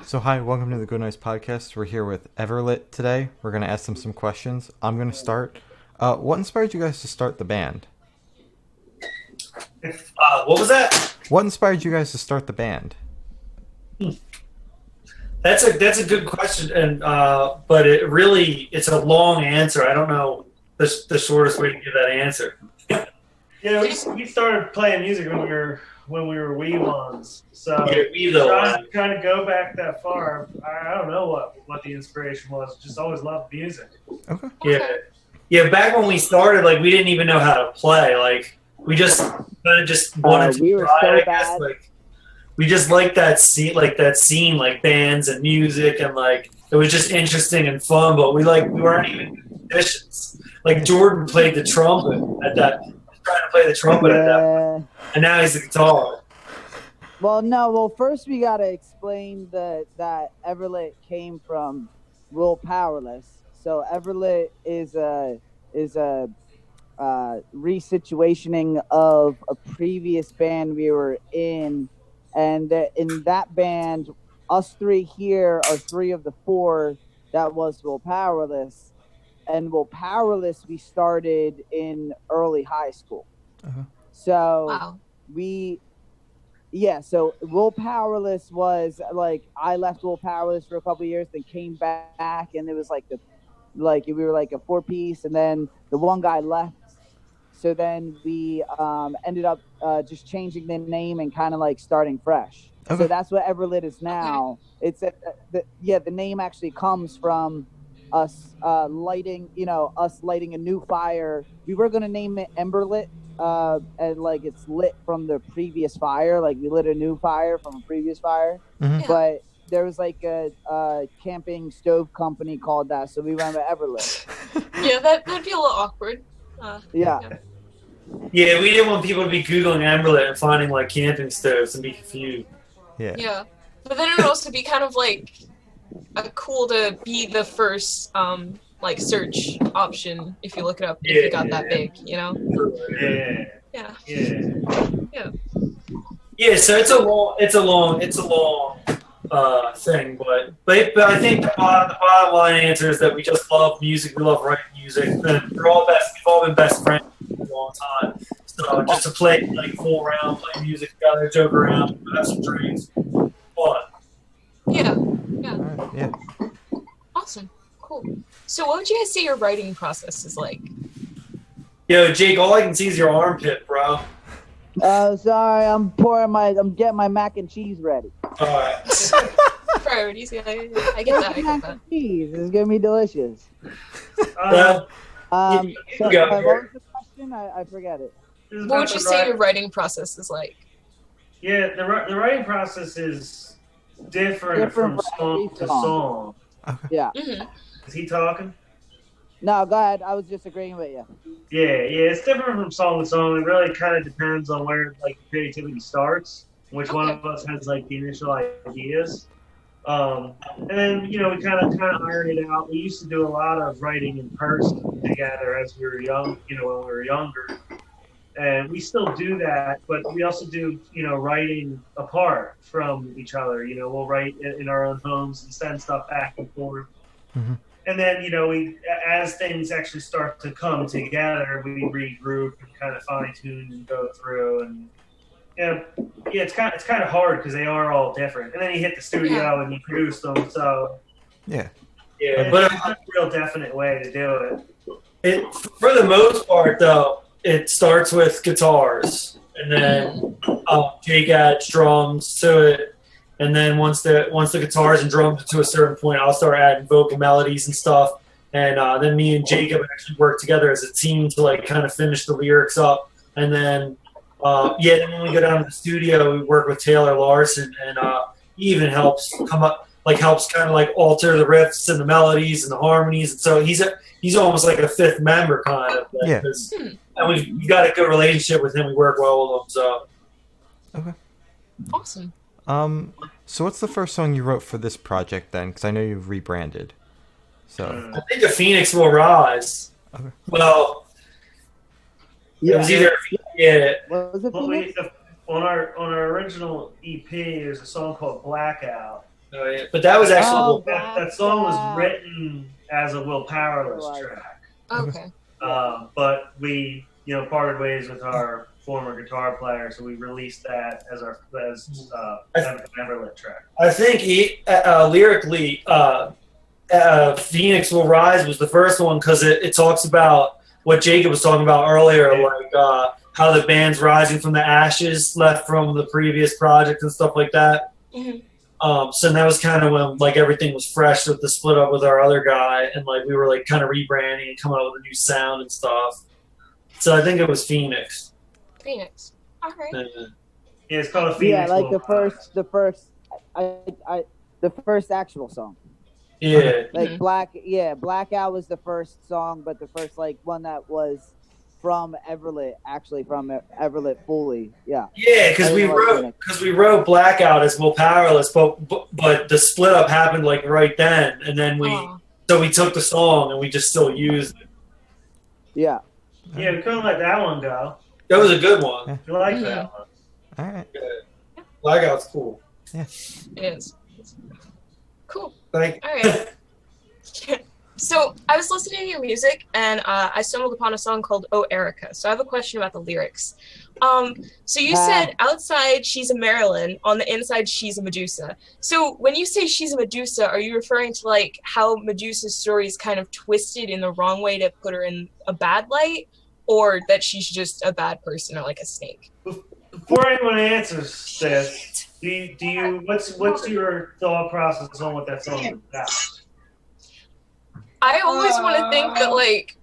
So hi, welcome to the Good Noise Podcast. We're here with Everlit today. We're going to ask them some questions. I'm going to start. What inspired you guys to start the band? What was that? What inspired you guys to start the band? That's a good question, and but it's a long answer. I don't know the shortest way to give that answer. Yeah, we started playing music when we were wee ones. So Yeah, we though. trying to go back that far. I don't know what the inspiration was. Just always loved music. Okay. Yeah. Back when we started, like we didn't even know how to play. Like we just kind of just wanted to we were try. so I guess bad. like we just liked that scene, like bands and music, and like it was just interesting and fun. But we weren't even musicians. Like Jordan played the trumpet at that. Trying to play the trumpet at that, and now he's the guitar. Well, no. Well, first we gotta explain that Everlit came from Will Powerless. So Everlit is a resituationing of a previous band we were in, and in that band, us three here are three of the four that was Will Powerless. And Will Powerless we started in early high school. Uh-huh. So Wow. so Will Powerless was like I left Will Powerless for a couple of years, then came back, and it was like we were like a four piece, and then the one guy left. So then we ended up just changing the name and kind of like starting fresh. Okay. So that's what Everlit is now. It's the name actually comes from us lighting a new fire. We were gonna name it Emberlit, and like it's lit from the previous fire. Like we lit a new fire from a previous fire, Mhm. Yeah. but there was like a camping stove company called that, so we went with Everlit. Yeah, that'd be a little awkward. Yeah. Yeah, we didn't want people to be googling Everlit and finding like camping stoves and be confused. Yeah. Yeah. But then it would also be kind of like cool to be the first like search option if you look it up if it got that big, you know? Yeah. Yeah. Yeah. Yeah, so it's a long thing, but I think the bottom line answer is that we just love music. We love writing music, and we've all been best friends for a long time. So just to play, like, fool around, play music together, joke around, have some drinks, fun. Yeah. All right. Yeah. Awesome. Cool. So what would you guys say your writing process is like? Yo, Jake, all I can see is your armpit, bro. Sorry, I'm getting my mac and cheese ready. All right. Priorities, yeah. I get that. Mac and cheese is gonna be delicious. Well, So, you go. what was the question? I forget it. What would you say your writing process is like? Yeah, the writing process is different from for song every to song. song. Yeah. Mm-hmm. Is he talking? No, go ahead. I was just agreeing with you. Yeah, it's different from song to song. It really kind of depends on where like creativity starts. Which one of us has like the initial ideas, and then we kind of iron it out. We used to do a lot of writing in person together as we were young. When we were younger, and we still do that. But we also do writing apart from each other. We'll write in our own homes and send stuff back and forth. Mhm. And then, we as things actually start to come together, we regroup and kind of fine tune and go through. And it's kind of hard because they are all different. And then you hit the studio and you produce them. So Yeah. Yeah, but it's a real definite way to do it. for the most part, though, it starts with guitars, and then Jake adds drums to it, and then once the guitars and drums are to a certain point, I'll start adding vocal melodies and stuff, and then me and Jacob actually work together as a team to like kind of finish the lyrics up, and then then when we go down to the studio, we work with Taylor Larson, and he even helps kind of like alter the riffs and the melodies and the harmonies, and so he's almost like a fifth member kind of. Yeah. And we've got a good relationship with him. We work well with him. So Okay. Awesome. So what's the first song you wrote for this project then? Because I know you've rebranded. So. I think the Phoenix will rise. Okay. Well, it was either What was it? Well, Phoenix? on our original EP, there's a song called Blackout, Oh, yeah. But that was actually Oh, That song was Blackout. written as a Will Powerless Right. track. Okay. But we, parted ways with our former guitar player, so we released that as Everlit track. I think lyrically, Phoenix Will Rise was the first one because it talks about what Jacob was talking about earlier, like how the band's rising from the ashes left from the previous project and stuff like that. Mhm. So that was kind of when like everything was fresh with the split up with our other guy, and like we were like kind of rebranding and coming up with a new sound and stuff. So I think it was Phoenix. Phoenix. All right. Yeah, it's called a Phoenix. Yeah, like Will Rise. the first actual song. Yeah. Like Mhm. Blackout was the first song, but the first like one that was from Everlit, actually from Everlit fully. Yeah. Yeah, because we wrote Blackout as Will Powerless, but the split up happened like right then, and then Aw. we took the song and we just still used it. Yeah. Yeah, we couldn't let that one go. That was a good one. We like Mhm. that one. All right. Blackout's cool. It is. Cool. Thank All right. So I was listening to your music and I stumbled upon a song called "Oh Erica." So I have a question about the lyrics. So you said outside she's a Marilyn, on the inside she's a Medusa. So when you say she's a Medusa, are you referring to like how Medusa's story is kind of twisted in the wrong way to put her in a bad light, or that she's just a bad person or like a snake? Before anyone answers this, what's your thought process on what that song is about? I always want to think that like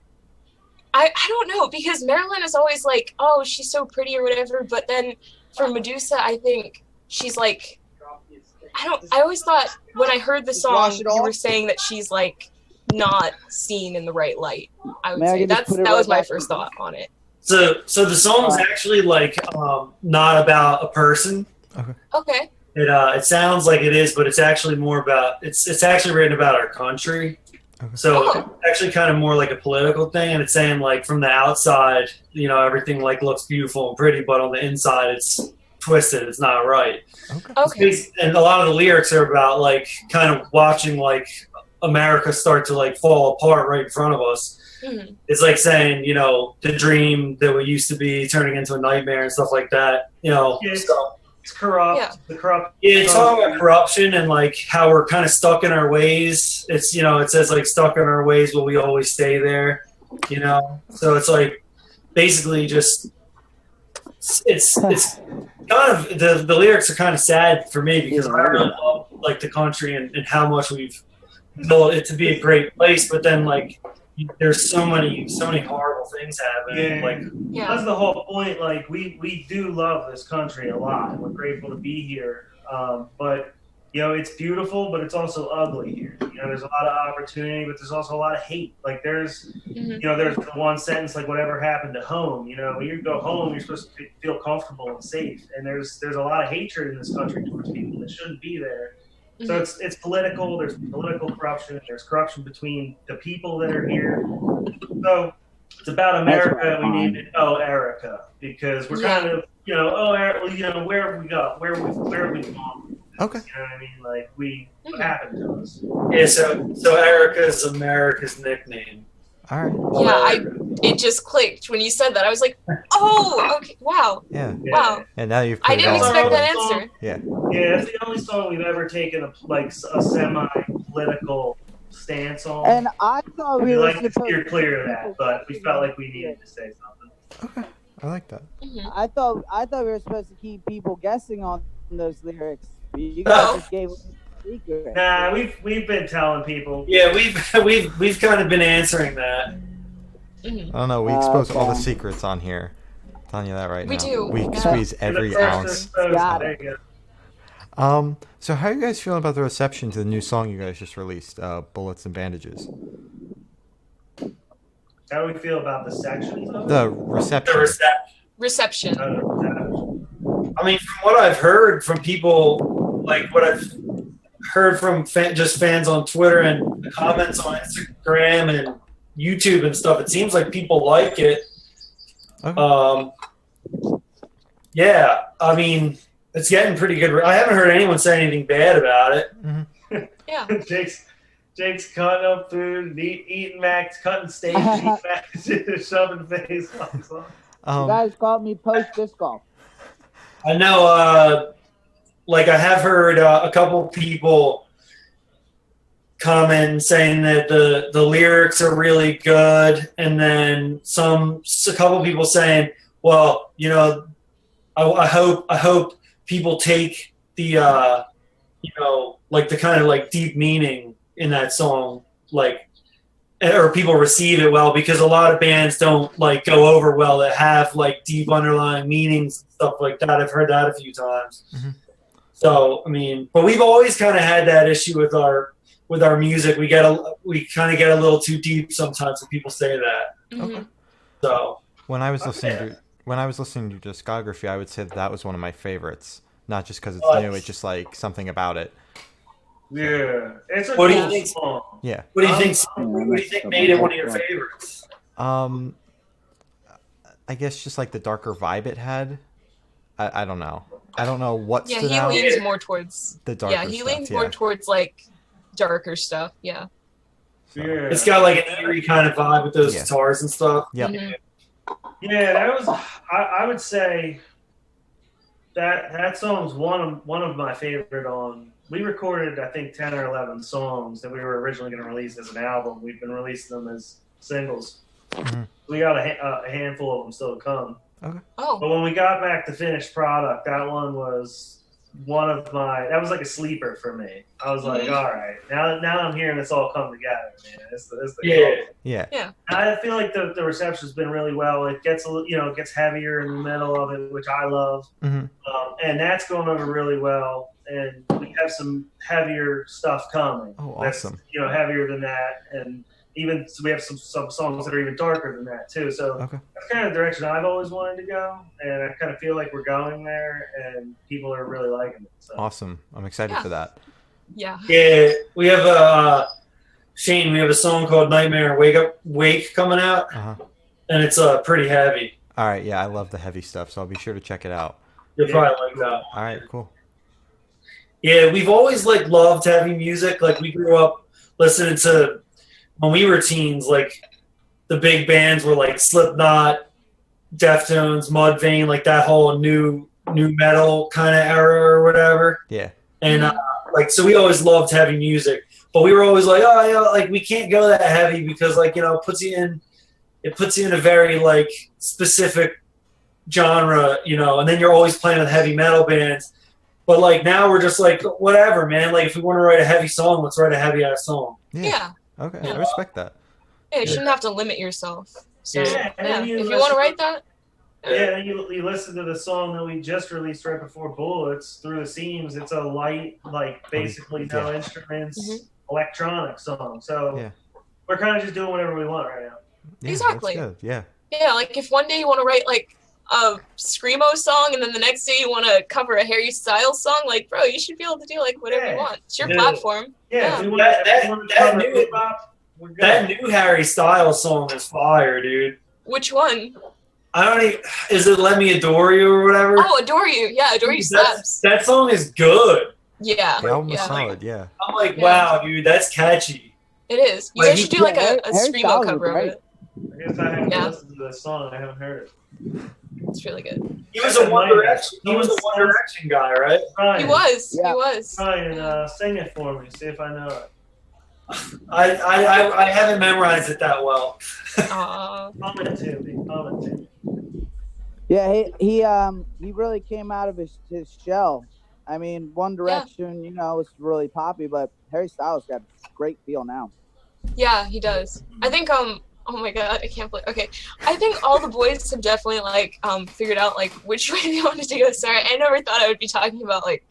I don't know, because Marilyn is always like, oh, she's so pretty or whatever, but then for Medusa I think she's like, I always thought when I heard the song you were saying that she's like not seen in the right light. I would say that was my first thought on it. So the song's actually like not about a person. Okay. It sounds like it is, but it's actually more about it's actually written about our country. So it's actually kind of more like a political thing, and it's saying like from the outside, everything like looks beautiful and pretty, but on the inside it's twisted. It's not right. Okay. And a lot of the lyrics are about like kind of watching like America start to like fall apart right in front of us. Mm-hmm. It's like saying, the dream that we used to be turning into a nightmare and stuff like that. It's corrupt. Yeah. The corrupt. Yeah, it's talking about corruption and like how we're kind of stuck in our ways. It's it says like stuck in our ways, but we always stay there. So it's like basically just it's kind of the lyrics are kind of sad for me because I really love like the country and how much we've built it to be a great place, but then like there's so many horrible things happening. Yeah. That's the whole point. Like we do love this country a lot, and we're grateful to be here. But it's beautiful, but it's also ugly here. There's a lot of opportunity, but there's also a lot of hate. Like there's there's the one sentence like whatever happened to home. When you go home, you're supposed to feel comfortable and safe. And there's a lot of hatred in this country towards people that shouldn't be there. So it's political. There's political corruption. There's corruption between the people that are here. So it's about America. We named it "Oh Erica" because we're kind of where have we got? Where have we gone? Okay. You know what I mean? Like what happened to us? Yeah. So Erica is America's nickname. All right. Yeah, it just clicked when you said that. I was like, oh, okay, wow. Yeah. Wow. And now you've put I didn't it all. expect that answer. Yeah. Yeah, it's the only song we've ever taken a semi-political stance on. And I thought we We'd were like to supposed steer clear of that, but we felt like we needed to say something. Okay. I like that. Mhm. I thought we were supposed to keep people guessing on those lyrics. You guys just gave us a secret. Nah, we've been telling people. Yeah, we've kind of been answering that. Mhm. I don't know. We expose all the Okay. secrets on here. I'm telling you that right We now. do. We Yeah. squeeze And the every first ounce. exposed, Got there it. you go. So how are you guys feeling about the reception to the new song you guys just released, Bullets and Bandages? How do we feel about the sections of it? The reception. The reception. Reception. I mean, from what I've heard from people, like what I've heard from just fans on Twitter and the comments on Instagram and YouTube and stuff, it seems like people like it. Okay. Yeah, I mean, It's getting pretty good. I haven't heard anyone say anything bad about it. Yeah. Jake's cutting up food, eating Max, cutting steaks, eating Max, shoving face locks on. You guys called me post disc golf. I know, like I have heard a couple people comment saying that the lyrics are really good, and then a couple people saying, well, you know, I hope people take the you know, like the kind of like deep meaning in that song, like, or people receive it well, because a lot of bands don't like go over well that have like deep underlying meanings and stuff like that. I've heard that a few times. So I mean, but we've always kind of had that issue with our music. We kind of get a little too deep sometimes when people say that. Okay. So when I was listening to your discography, I would say that was one of my favorites. Not just because it's new, it's just like something about it. Yeah, it's a What do you cool think? song. Yeah. what do you think made it one of your favorites? I guess just like the darker vibe it had. I don't know. I don't know what Yeah, stood he out. leans more towards The darker Yeah, he stuff, leans more towards like darker stuff. Yeah. So, Yeah, It's got like an eerie kind of vibe with those guitars and stuff. Yep. Mhm. yeah, that was. I would say that song's one of my favorite on. We recorded, I think, 10 or 11 songs that we were originally going to release as an album. We've been releasing them as singles. We got a handful of them still to come. Oh. But when we got back to finished product, that one was that was like a sleeper for me. I was like, all right, now I'm hearing this all come together, man. It's the Yeah. Yeah. I feel like the reception's been really well. It gets it gets heavier in the middle of it, which I love, and that's going over really well. And we have some heavier stuff coming. Oh, that's, awesome. Heavier than that, and even so we have some songs that are even darker than that too. So that's kind of the direction I've always wanted to go, and I kind of feel like we're going there, and people are really liking it. So. Awesome. I'm excited for that. Yeah. Yeah, we have Shane. We have a song called "Nightmare Wake" coming out, and it's pretty heavy. All right. Yeah, I love the heavy stuff, so I'll be sure to check it out. You'll probably like that. All right. Cool. Yeah, we've always like loved heavy music. Like we grew up listening to, when we were teens, like the big bands were like Slipknot, Deftones, Mudvayne, like that whole new metal kind of era or whatever. Yeah. And like, so we always loved heavy music, but we were always like, oh, yeah, like we can't go that heavy because like, you know, it puts you in a very like specific genre, you know, and then you're always playing with heavy metal bands. But like now we're just like, whatever, man. Like if we want to write a heavy song, let's write a heavy ass song. Yeah. Okay. Yeah. I respect that. Yeah, you shouldn't have to limit yourself. So Yeah, and if you want to write that. Yeah, you listen to the song that we just released right before Bullets, Through the Seams. It's a light, like basically no instruments, electronic song. So we're kind of just doing whatever we want right now. Yeah, Exactly. That's good. Yeah. Yeah, like if one day you want to write like a screamo song, and then the next day you want to cover a Harry Styles song, like bro, you should be able to do like whatever you want. It's your platform. Yeah, if we that new Harry Styles song is fire, dude. Which one? I don't even. Is it "Let Me Adore You" or whatever? Oh, Adore You. Yeah, Adore You slaps. That song is good. Yeah. The album was solid. Yeah. I'm like, wow, dude, that's catchy. It is. You guys should do like a screamo cover of it. I guess I haven't listened to this song. I haven't heard it. It's really good. He was a One Direction. He was a One Direction guy, right? Ryan, He was. Yeah. He was. Ryan, sing it for me. See if I know it. I haven't memorized it that well. Comment to me. Yeah, he really came out of his shell. I mean, One Direction, you know, is really poppy, but Harry Styles got a great feel now. Yeah, he does. I think oh my god, I can't believe. Okay, I think all the boys have definitely like figured out like which way they wanted to go. Sorry, I never thought I would be talking about like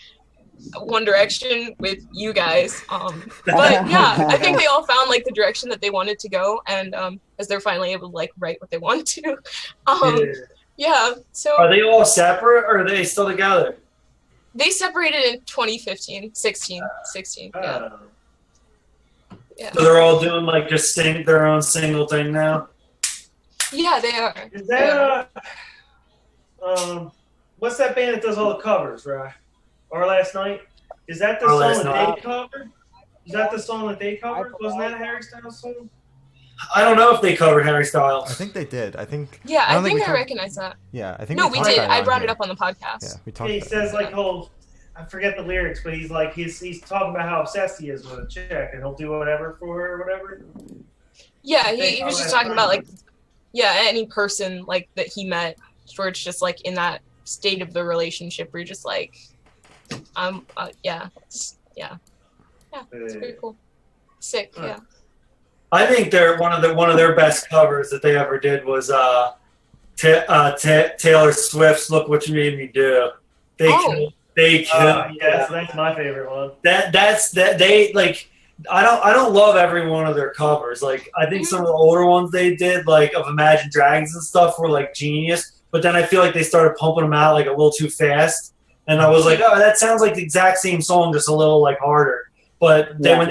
One Direction with you guys. But yeah, I think they all found like the direction that they wanted to go, and as they're finally able to like write what they want to. Yeah. So are they all separate or are they still together? They separated in 2015, 16. Yeah. Yeah. So they're all doing like just their own single thing now. Yeah, they are. Is that what's that band that does all the covers, right? Our Last Night? Is that the Our song Last that Night. they covered? Is that the song that they covered? Wasn't that a Harry Styles song? I don't know if they covered Harry Styles. I think they did. I think. Yeah, I think we I talked- recognize that. Yeah, I think. No, we talked did. about I on brought here. it up on the podcast. Yeah, we Yeah, talked. he about says it. like I forget the lyrics, but he's like he's talking about how obsessed he is with a chick and he'll do whatever for her or whatever. Yeah, he was just talking about like, yeah, any person like that he met, where it's just like in that state of the relationship where you're just like, it's pretty cool. Sick, yeah. I think they're one of their best covers that they ever did was Taylor Swift's "Look What You Made Me Do." They killed. Yes, that's my favorite one. They like. I don't love every one of their covers. Like I think some of the older ones they did, like of Imagine Dragons and stuff, were like genius. But then I feel like they started pumping them out like a little too fast, and I was like, oh, that sounds like the exact same song, just a little like harder. But then when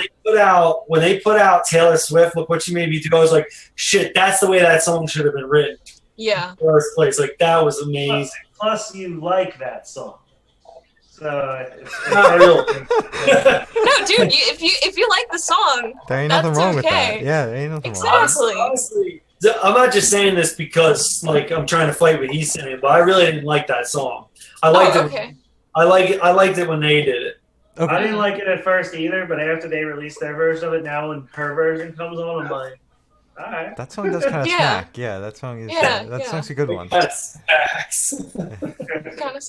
they put out Taylor Swift, "Look What You Made Me Do," I was like, shit, that's the way that song should have been written. Yeah. In the first place, like that was amazing. Plus, you like that song, so it's Not real. No, dude, if you like the song, There ain't nothing that's wrong with that. okay. Yeah, there ain't nothing wrong. Exactly. Honestly, I'm not just saying this because like I'm trying to fight what he's saying, but I really didn't like that song. I liked it. Okay. I liked it when they did it. Okay. I didn't like it at first either, but after they released their version of it, now when her version comes on, I'm like, all right. That song does kind of Yeah. smack. Yeah, that song is. Yeah, that yeah. song's a good one. That's facts. Kind of.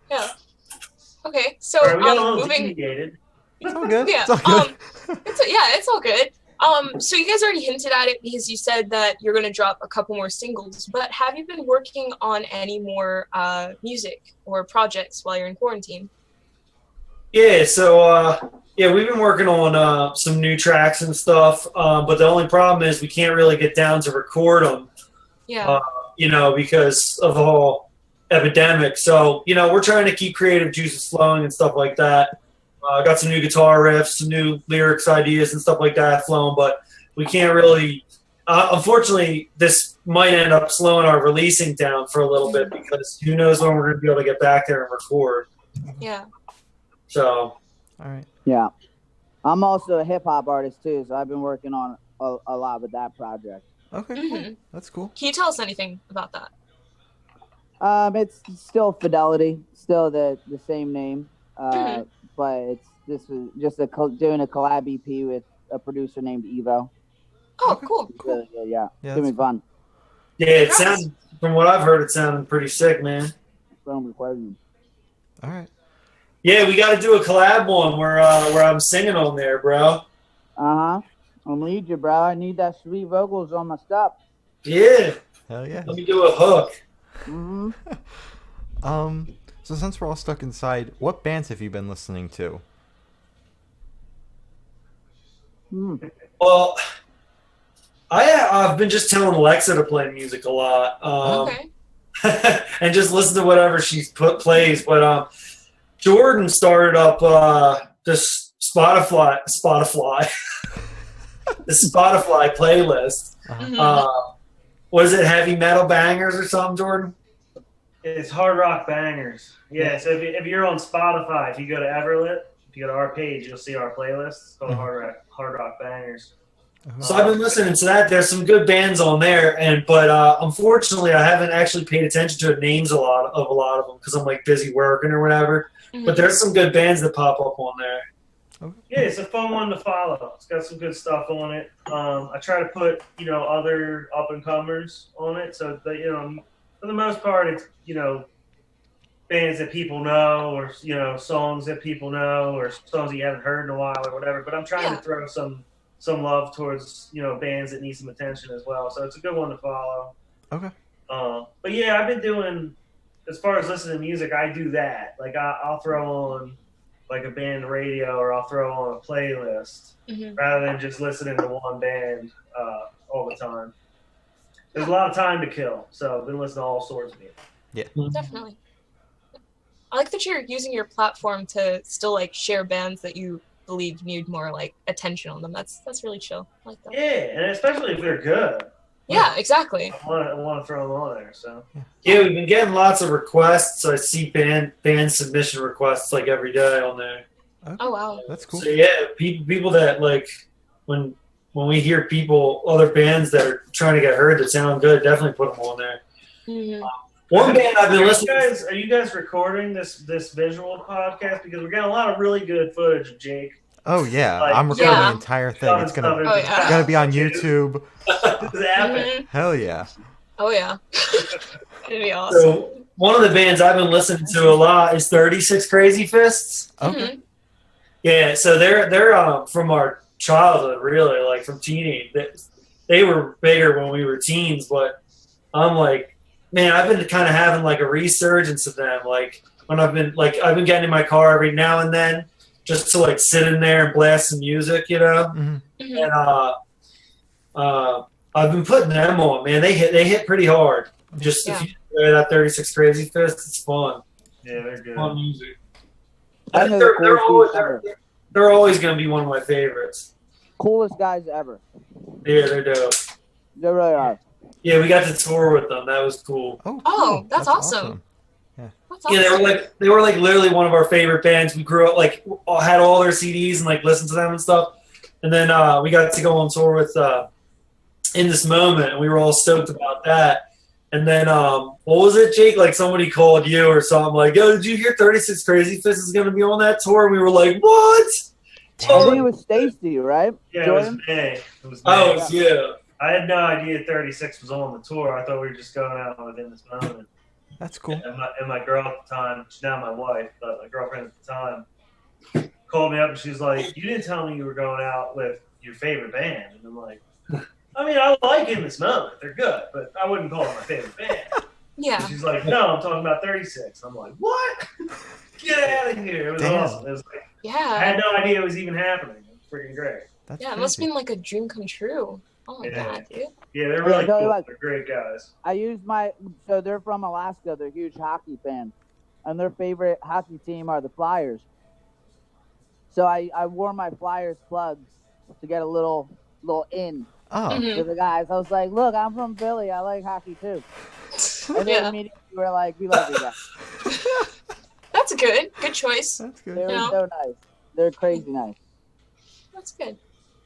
Yeah. Okay, so All right, we got a little moving. deviated. It's all good. Yeah. It's all good. It's all good. So you guys already hinted at it because you said that you're going to drop a couple more singles, but have you been working on any more music or projects while you're in quarantine? Yeah, so we've been working on some new tracks and stuff, but the only problem is we can't really get down to record them, Yeah. because of the whole epidemic. So, we're trying to keep creative juices flowing and stuff like that. Got some new guitar riffs, some new lyrics ideas and stuff like that flowing, but we can't really. Unfortunately, this might end up slowing our releasing down for a little bit because who knows when we're going to be able to get back there and record. Yeah. So, All right. Yeah. I'm also a hip hop artist too, so I've been working on a lot with that project. Okay. Mhm. Cool. That's cool. Can you tell us anything about that? It's still Fidelity, still the same name, Mhm. but this was just doing a collab EP with a producer named Evo. Oh, Okay. cool. It's really good, yeah. Yeah, It's gonna be fun. yeah, it sounds, from what I've heard, it sounded pretty sick, man. Film recording. All right. Yeah, we got to do a collab one where I'm singing on there, bro. I'm gonna need you, bro. I need that sweet vocals on my stuff. Yeah, Hell yeah. let me do a hook. Mm-hmm. So since we're all stuck inside, what bands have you been listening to? Well, I've been just telling Alexa to play music a lot, Okay. and just listen to whatever she plays. But Jordan started up this Spotify, the Spotify playlist. Mhm. What is it, heavy metal bangers or something, Jordan? It's hard rock bangers. Yeah, so if you're on Spotify, if you go to Everlit, if you go to our page, you'll see our playlist. It's called hard rock bangers. So I've been listening to that. There's some good bands on there, but unfortunately, I haven't actually paid attention to the names a lot of them because I'm like busy working or whatever. Mhm. But there's some good bands that pop up on there. Yeah, it's a fun one to follow. It's got some good stuff on it. I try to put other up and comers on it, so that for the most part, it's bands that people know, or songs that people know, or songs that you haven't heard in a while, or whatever. But I'm trying to throw some love towards bands that need some attention as well. So it's a good one to follow. Okay. But yeah, I've been doing, as far as listening to music, I do that. Like I'll throw on like a band radio, or I'll throw on a playlist Mhm. rather than just listening to one band all the time. There's a lot of time to kill, so I've been listening to all sorts of music. Definitely. I like that you're using your platform to still like share bands that you believe need more like attention on them. That's really chill. I like that. Yeah, and especially if they're good. Yeah, exactly. I want to throw them on there. So Yeah, we've been getting lots of requests. I see band submission requests like every day on there. Okay. Oh wow. That's cool. So yeah, people that like when we hear other bands that are trying to get heard that sound good, definitely put them on there. Mhm. One band I've been listening to. Are you guys recording this visual podcast? Because we're getting a lot of really good footage of Jake. Oh yeah, Like, I'm recording yeah. the entire thing. It's gonna Oh, yeah. gotta be on YouTube. This happened. Mhm. Hell yeah. Oh yeah. It'd be awesome. So one of the bands I've been listening to a lot is 36 Crazy Fists. Okay. Mhm. Yeah, so they're from our childhood, really, like from teenage. They were bigger when we were teens, but I'm like, man, I've been kind of having like a resurgence of them. Like when I've been getting in my car every now and then just to like sit in there and blast some music, you know. hmm Mhm. And I've been putting them on, man. They hit pretty hard. Just Yeah. if you play that 36 Crazy Fists, it's fun. Yeah, they're good. Fun music. I know the coolest dudes ever. They're always going to be one of my favorites. Coolest guys ever. Yeah, they're dope. They really are. Yeah, we got to tour with them. That was cool. Oh, Oh, cool. that's awesome. That's Yeah, awesome. they were like literally one of our favorite bands. We grew up like had all their CDs and like listened to them and stuff. And then we got to go on tour with In This Moment, and we were all stoked about that. And then what was it, Jake? Like somebody called you or something like, "Yo, did you hear 36 Crazy Fists is going to be on that tour?" And we were like, "What?" I think it was Stacy, right? Yeah, it was Jordan? May. It was May. Oh, yeah. I had no idea 36 was on the tour. I thought we were just going out within this moment. That's cool. And my girl at the time, she's now my wife, but my girlfriend at the time, called me up and she was like, "You didn't tell me you were going out with your favorite band." And I'm like, I mean, I like In This Moment. They're good, but I wouldn't call them my favorite band. Yeah. And she's like, "No, I'm talking about 36. I'm like, "What? Get out of here." It was Damn. awesome. It was like, I Yeah. had no idea it was even happening. It was freaking great. That's Yeah. It must have crazy. been like a dream come true. Oh my Yeah. god, dude. Yeah, they're really tell you cool. what. They're great guys. I used so they're from Alaska. They're huge hockey fans, and their favorite hockey team are the Flyers. So I wore my Flyers plugs to get a little in Oh, Mhm. to the guys. I was like, "Look, I'm from Philly. I like hockey too." And they Yeah. immediately were like, "We love you guys." That's good. Good choice. that's They good. were Yeah. so nice. They're crazy nice. That's good.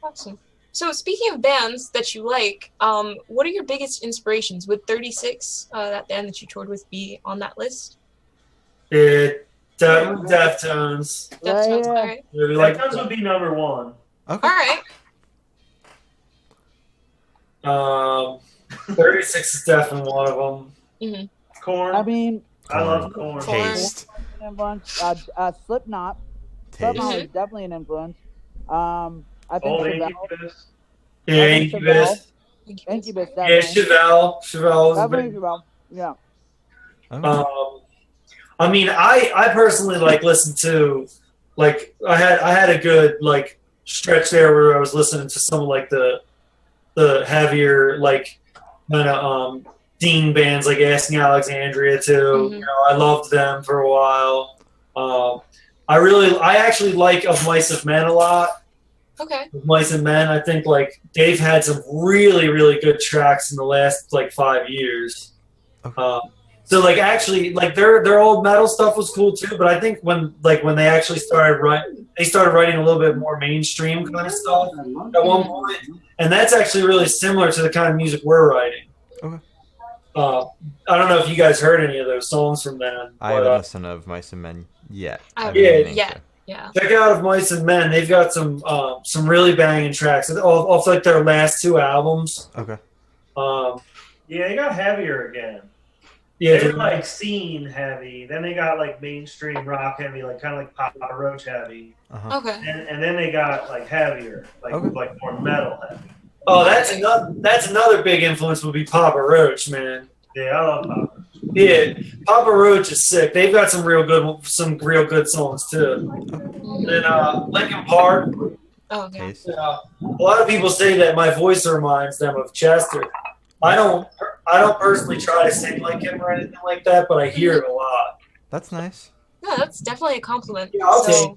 Awesome. So speaking of bands that you like, what are your biggest inspirations? Would 36, that band that you toured with, be on that list? Deftones. Deftones. Yeah. All right. Yeah, we like Deftones would be number one. Okay. All right. 36 is definitely one of them. Mm-hmm. Corn. I mean, I love corn. Taste. an influence. Slipknot. Slipknot Taste. was definitely an influence. I think Old Chevelle. Incubus. Yeah, I think Incubus. Incubus, Yeah, definitely. Chevelle was a Definitely big. Chevelle. Yeah. Okay. I mean, I personally like listen to like I had a good like stretch there where I was listening to some of like the heavier like kind of Dean bands like Asking Alexandria too. Mhm. You know, I loved them for a while. I actually like Of Mice and Men a lot. Okay. Of Mice and Men, I think like they've had some really really good tracks in the last like 5 years. Okay. So like actually like their old metal stuff was cool too, but I think when they actually started writing a little bit more mainstream kind of stuff at one point, and that's actually really similar to the kind of music we're writing. Okay. I don't know if you guys heard any of those songs from them. I but, haven't listened to Of Mice and Men yet. I I've been haven't meaning yet. to. Yeah. check out Of Mice and Men. They've got some really banging tracks off like their last 2 albums. Okay. Yeah, they got heavier again. Yeah, They were like scene heavy. Then they got like mainstream rock heavy, like kind of like Papa Roach heavy. Uh-huh. Okay. And then they got like heavier, like Okay. like more metal heavy. oh, that's another big influence would be Papa Roach, man. Yeah, I love Papa. Yeah, Papa Roach is sick. They've got some real good songs too. Mhm. And Linkin Park. Oh, okay. Taste. A lot of people say that my voice reminds them of Chester. I don't personally try to sing like him or anything like that, but I hear it a lot. That's nice. Yeah, that's definitely a compliment. Yeah, I'll so,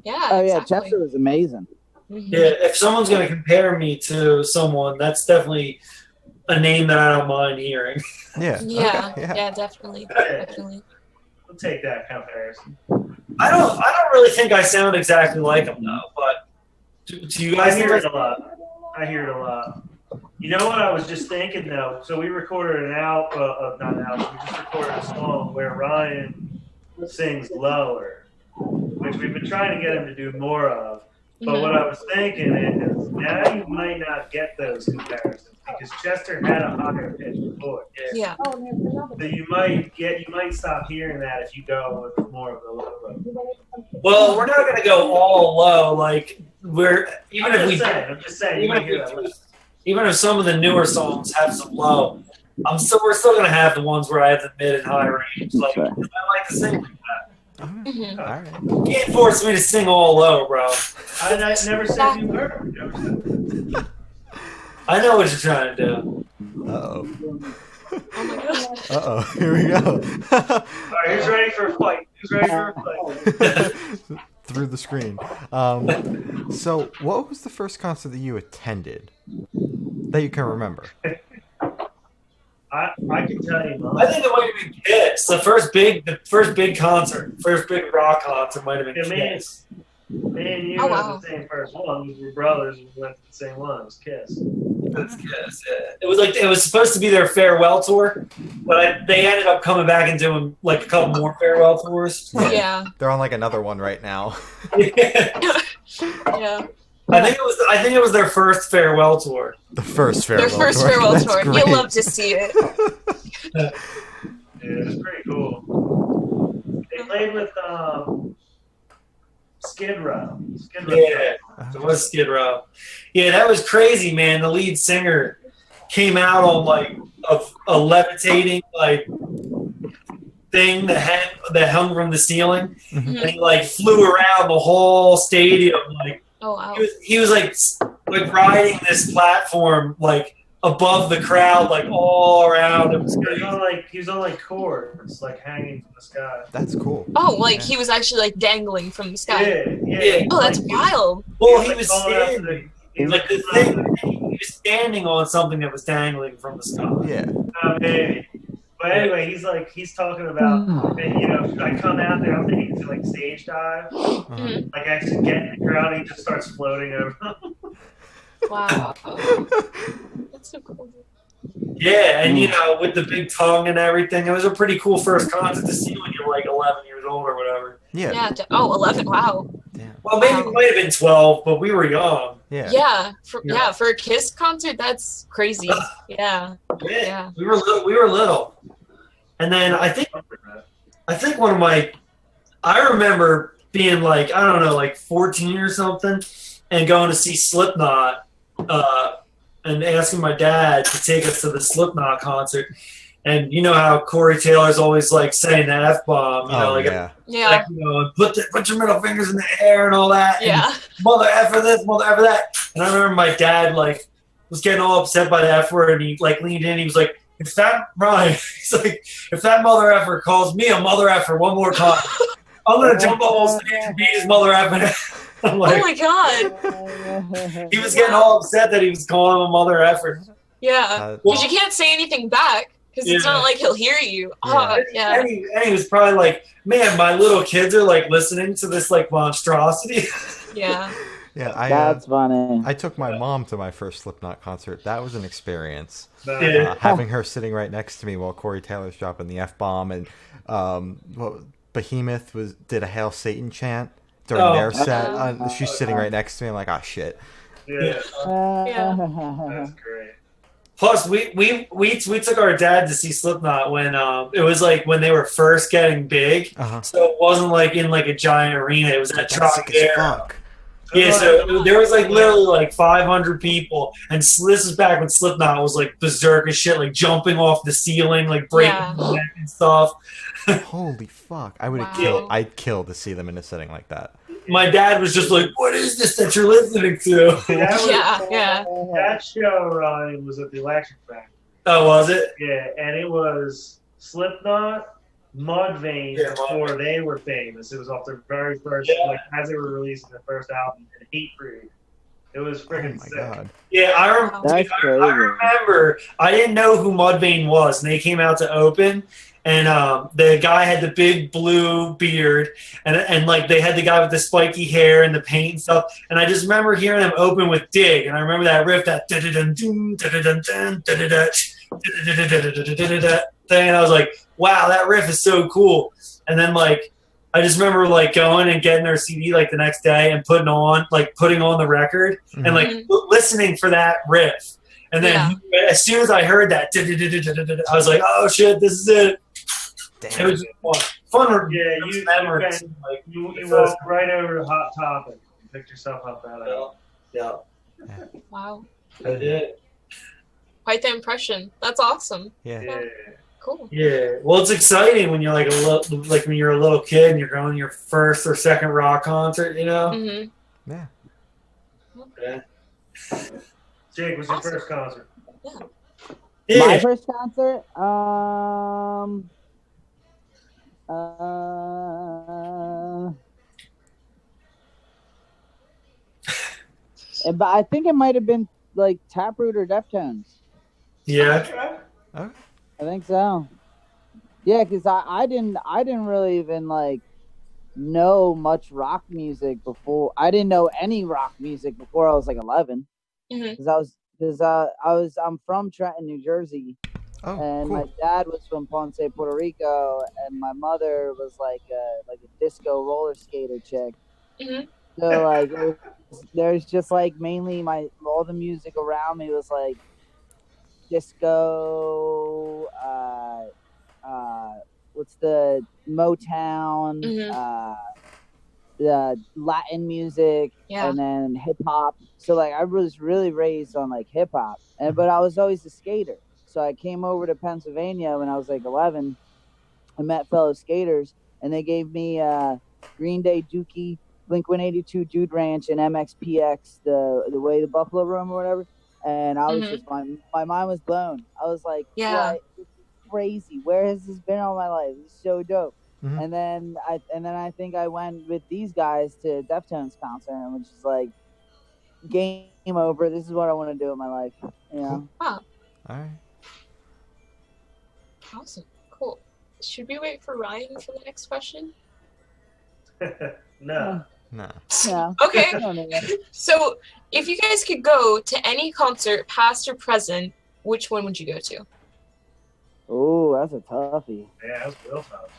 yeah. Oh yeah, exactly. Chester was amazing. Mhm. Yeah, if someone's gonna compare me to someone, that's definitely a name that I don't mind hearing. Yeah. Yeah, Okay, yeah, definitely. Definitely. We'll take that comparison. I don't really think I sound exactly like him though, but do you guys I hear think it a lot. I hear it a lot. You know what I was just thinking though? So we recorded not an album. We just recorded a song where Ryan sings lower, which we've been trying to get him to do more of. But what I was thinking is now you might not get those comparisons because Chester had a higher pitch before. Yeah. So you might stop hearing that if you go with more of the low. Well, we're not going to go all low. Like I'm just saying. You might hear that. Even if some of the newer songs have some low, we're still going to have the ones where I have the mid and high range. Like I like to sing like that. All right. You can't force me to sing all low, bro. I never said you were. I know what you're trying to do. Uh-oh. Oh my gosh. Uh-oh. Here we go. All right, who's ready for a fight? Through the screen. So, what was the first concert that you attended that you can remember? I can tell you mine. I think it might have been Kiss. The first big rock concert might have been Kiss. Me and you had the same first one. We were brothers and we went to the same one. It was Kiss. That's Kiss. Yeah. It was supposed to be their farewell tour, but they ended up coming back and doing like a couple more farewell tours. Yeah. They're on like another one right now. Yeah. I think it was their first farewell tour. The first farewell tour. Their first farewell That's tour. great. You'll love to see it. Yeah, it was pretty cool. They played with Skid Row. Yeah, it was Skid Row. Yeah, that was crazy, man. The lead singer came out on like a levitating like thing that hung from the ceiling, and he like flew around the whole stadium. Like, oh wow, he was like riding this platform like above the crowd, like all around. It was crazy. He was on like cords, like hanging from the sky. That's cool. Oh, like he was actually like dangling from the sky. Yeah. Oh, that's wild. Well, he was standing. Like the thing, he was standing on something that was dangling from the sky. Yeah. Maybe. But anyway, he's talking about, I come out there, I'm thinking to like stage dive, like actually get in the crowd, and he just starts floating over. Wow. That's so cool. Yeah, and with the big tongue and everything, it was a pretty cool first concert to see when you're like 11 years old or whatever. Yeah. Yeah. 11. Wow. Damn. Well, maybe it might have been 12, but we were young. Yeah. Yeah. For a Kiss concert, that's crazy. Yeah. Yeah. We were little. And then I think I remember being like, I don't know, like 14 or something, and going to see Slipknot, and asking my dad to take us to the Slipknot concert. And you know how Corey Taylor's always like saying the F-bomb, yeah. Yeah. Like, put your middle fingers in the air and all that. Yeah. And mother effer this, mother effer that. And I remember my dad like was getting all upset by the F word, and he like leaned in. He was like, he's like, if that mother effer calls me a mother effer one more time, I'm gonna jump off the stage and beat his mother effer. I'm like, oh my god. he was getting all upset that he was calling him a mother effer. Yeah. Because you can't say anything back. Because it's not like he'll hear you. Oh, yeah. And he was probably like, man, my little kids are like listening to this like monstrosity. Yeah. Yeah, That's funny. I took my mom to my first Slipknot concert. That was an experience. Yeah. Having her sitting right next to me while Corey Taylor's dropping the F-bomb, and Behemoth did a Hail Satan chant during their set. She's sitting right next to me. I'm like, shit. Yeah. That's great. Plus, we took our dad to see Slipknot when it was like when they were first getting big. So it wasn't like in like a giant arena. It was at Trocadero. Yeah, so there was like literally like 500 people, and this is back when Slipknot was like berserk as shit, like jumping off the ceiling, like breaking the neck and stuff. Holy fuck! I would have killed. I'd kill to see them in a setting like that. My dad was just like, "What is this that you're listening to?" That show, Ryan, was at the Electric Factory. Oh, was it? Yeah, and it was Slipknot, Mudvayne before they were famous. It was off their very first, like as they were releasing their first album, and Hatebreed. It was Oh freaking my sick. god. Yeah, That's I crazy. remember. I didn't know who Mudvayne was, and they came out to open, and the guy had the big blue beard, and like they had the guy with the spiky hair and the paint and stuff. And I just remember hearing them open with "Dig," and I remember that riff, that thing, and I was like, "Wow, that riff is so cool." And then like I just remember like going and getting their CD like the next day and putting on the record and like listening for that riff. And then as soon as I heard that, I was like, "Oh shit, this is it!" Damn. It was fun. Yeah, memories. you walked right over to Hot Topic and picked yourself up that out. Yeah, Wow. I did. Quite the impression. That's awesome. Yeah. Yeah. Cool. Yeah, well, it's exciting when you're like when you're a little kid and you're going to your first or second rock concert, you know. Mm-hmm. Yeah. Yeah. Jake, what's your first concert? Yeah. My first concert, but I think it might have been like Taproot or Deftones. Yeah. Okay. I think so. Yeah, because I didn't really even like know much rock music before. I didn't know any rock music before I was like 11. Mhm. Because I'm from Trenton, New Jersey, Oh, and cool. my dad was from Ponce, Puerto Rico, and my mother was like a disco roller skater chick. Mhm. So like there's just like mainly all the music around me was like disco, what's the Motown, Mhm. the Latin music, Yeah. and then hip hop. So like I was really raised on like hip hop, but I was always a skater. So I came over to Pennsylvania when I was like 11. I met fellow skaters, and they gave me Green Day, Dookie, Blink-182, Dude Ranch, and MXPX, the Way the Buffalo Room or whatever. And I was just my mind was blown. I was like, Yeah. what? This is crazy. Where has this been all my life? It's so dope. Mhm. And then I think I went with these guys to Deftones concert, and was just like, game over. This is what I want to do with my life. You know? Wow. All right. Awesome. Cool. Should we wait for Ryan for the next question? No. Nah. Yeah. Okay. I don't know. So, if you guys could go to any concert, past or present, which one would you go to? Oh, that's a toughie. Yeah, that's real tough.